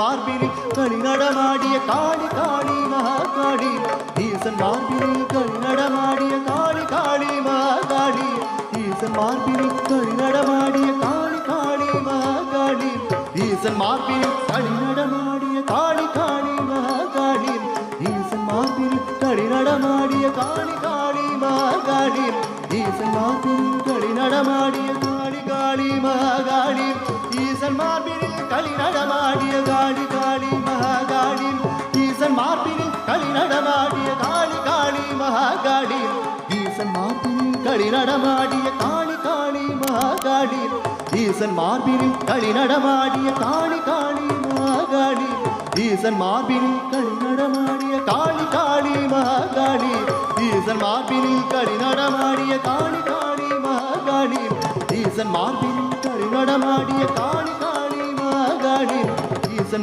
மார்பினில் களி நடமாடிய காளி காளி மகாகாளி ஈசன் மார்பினில் களி நடமாடிய காளி காளி மகாகாளி ஈசன் மார்பினில் களி நடமாடிய காளி காளி மகாகாளி ஈசன் மார்பினில் களி நடமாடிய காளி காளி மகாகாளி ஈசன் மார்பினில் களி நடமாடிய காளி காளி மகாகாளி ஈசன் மார்பினில் களி நடமாடிய காளி காளி மகாகாளி ஈசன் மார்பினில் களி நடமாடிய காளி காளி மகாகாளி ஈசன் மார்பினில் களி நடமாடிய காளி காளி மகாகாளி ஈசன் மார்பினில் களி நடமாடிய காளி காளி மகாகாளி ஈசன் மார்பினில் களி நடமாடிய காளி காளி மகாகாளி ஈசன் மார்பினில் களி நடமாடிய காளி காளி மகாகாளி ஈசன் மார்பினில் களி நடமாடிய காளி காளி மகாகாளி ஈசன் மார்பினில் களி நடமாடிய காளி காளி மகாகாளி